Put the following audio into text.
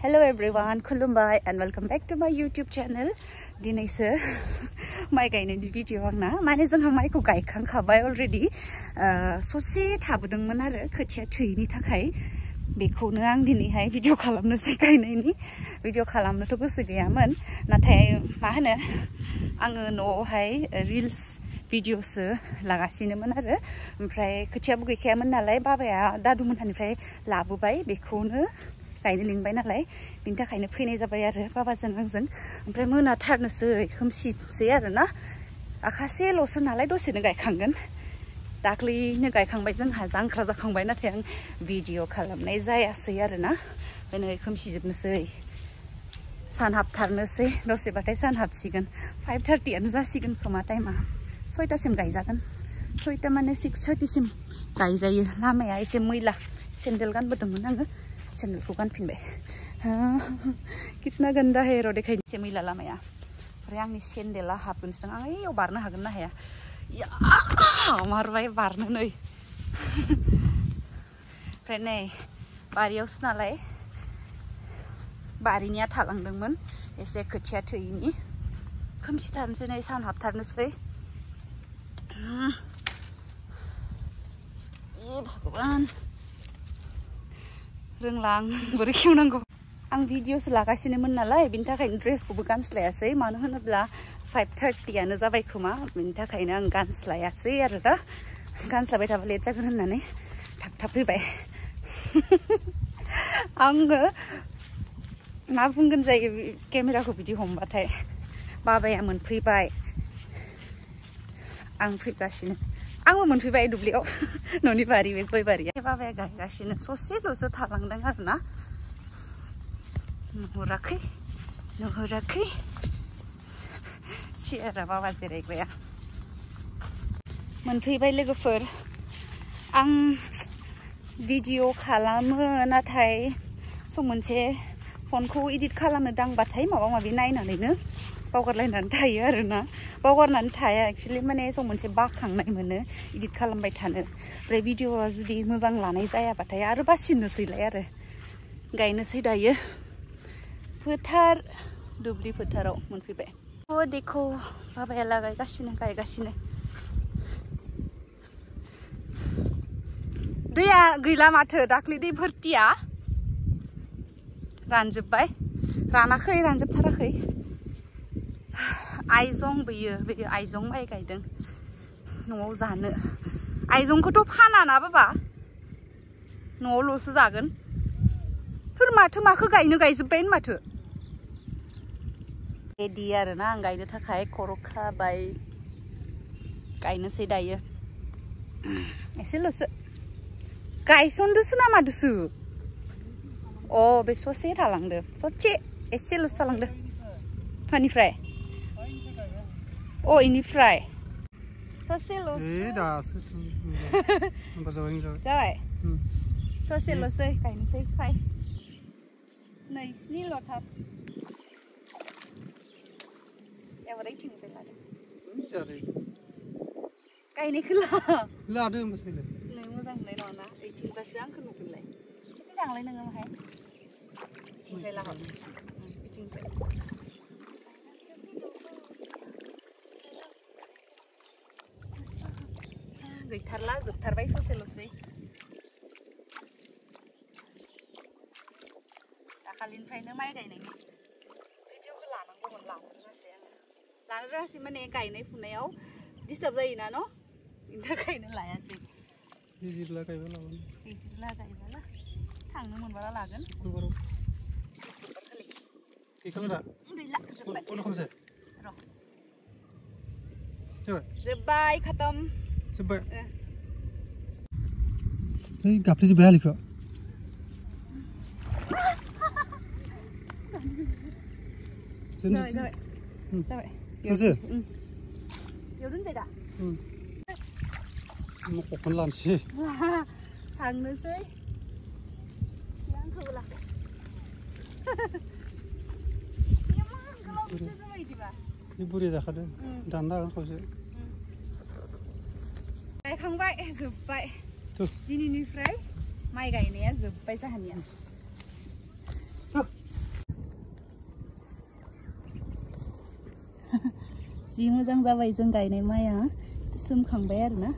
Hello everyone, khulumbai and welcome back to my YouTube channel. Dinayso mai gainayni video आंना माने जोंहा माइखौ गायखांखाबाय already ससे थाबोदोंमोन आरो खोथिया थैयिनि थाखाय बेखौनो आं दिनैहाय भिडिअ खालामनोसै गायनायनि भिडिअ खालामनोथ' गोसो गैयामोन नाथाय मा होनो आङो न'आवहाय रिल्स भिडिअसो लागासिनोमोन आरो ओमफ्राय खोथियाबो गैखायामोन नालाय बाबाया दादुमोनहानिफ्राय लाबोबाय बेखौनो गायनो लिंबाय नालाय बिनि थाखायनो फैनाय जाबाय आरो बाबाजों आंजों ओमफ्राय मोनाथारनोसै खोमसिसै आरो ना आखासेल'सो नालाय दसेनो गायखांगोन दाख्लैनो गायखांबाय जोंहा जांख्रा जाखांबाय नाथाय आं भिडिअ खालामनाय जायासै आरो ना ओमफ्राय नै खोमसिजोबनोसै सान हाबथारनोसै दसेबाथाय सान हाबसिगोन 5:30 जासिगोन खोमा टाइमा 6टासिम गायजागोन 6टा माने 6:30 सिम गायजायो लामाया एसे मैला सेन्देल गानबोदोंमोन आङो सेन्देलखौ गानफिनबाय कितना गन्दा है र' देखायनो एसे मैला लामाया ओमफ्राय आंनि सेन्देला हाबगोनसो आं ओइयाव बारनो हागोन ना हाया या मारबाय बारनो नै ओमफ्राय नै बारियावसो नालाय बारिनिया थालांदोंमोन एसे खोथिया थैयिनि खोमसिथारनोसै नै सान हाबथारनोसै भगवान रोंला आं बोरै खेवनांगौ आं भिडिअसो लागासिनोमोन नालाय बिनि थाखायनो ड्रेसखौबो गानस्लायासै मानो होनोब्ला 5:30 जाबाय खोमा बिनि थाखायनो आं गानस्लायासै आरो दा गानस्लाबाय थाबा लेट जागोन होननानै थाब थाब फैबाय आङो मा बुंगोन जायो केमेराखौ बिदि हमबाथाय बाबाया मोनफैबाय आं फैगासिनो आंबो मोनफैबाय दुब्लियाव न'नि बारि बे गय बारिया बाबाया गायगासिनो ससेल'सो थालांदों आरो ना नुहुराखै सियारा बाबा जिरायग्राया मोनफैबाय लोगोफोर आं भिडिअ खालामो नाथाय सम मोनसे फनखौ एडिट खालामनो दांबाथाय माबा माबि नायनानैनो बावगारलायनानै थायो आरो ना बावगारनानै थाया एक्चुअलि माने सम मोनसे बाखांनाय मोनो एडिट खालामबाय थानो ओमफ्राय भिडिअआ जुदि मोजां लानाय जायाबाथाय आरो बासिनोसैलाय आरो गायनोसै दायो फोथार दुब्लि फोथाराव मोनफैबाय अ देखो बाबाया गायगासिनो दैया गैला माथो दाख्लै दै भर्तिया रानजोब्बाय रानजोबथाराखै आइजं बेयो आइजं माइ गायदों न'आव जानो आइजंखौथ' फानाना बाबा न'आवल'सो जागोन माथो माखौ गायनो गायजोब्बाय माथो रेडि आरोना आं गायनो थाखाय खर' खाबाय गायनोसै दायो एसेल'सो गायसनदोसो ना मादोसो अ बे ससे थालांदो ससे एसेल'सो थालांदो मानिफ्राय अ इनिफ्राय ससेल' जाबाय ससेल'सै गायनोसै फाय नैसिनिल' थाब एबारैथिंनिफ्राय लादो गायनायखौ लादो नै मोजां मोननाय नङा ओइथिंबासो आंखौ नुगोनलाय बिथिं थांलाय नोङो माहाय बिथिंनिफ्राय लाहर बिथिंनिफ्राय गैथारला जोबथारबाय ससेल'सै दाखालिनिफ्रायनो माइ गायनायनि भिडिअखौ लानांगौमोन लानो रोङासै माने गायनाय फुनायाव डिस्टार्ब जायोना न' बिनि थाखायनो लायासै बिजिरला गायबाला थांनो मोनबाला लागोन जोब्बाय खतम जोब्बाय गाबथि जोब्बाय हालिखौ जाबाय खनसे बेयाव दोनबाय दा मख'खौनो लानोसै थांनोसै आंखौबो लाखो बे बुरि जाखादों दाननो हागोन खावसे गायखांबाय जोब्बाय दिनैनिफ्राय माइ गायनाया जोब्बाय जाहानिया जि मोजां जाबाय जों गायनाय माइआ सोमखांबाय आरो ना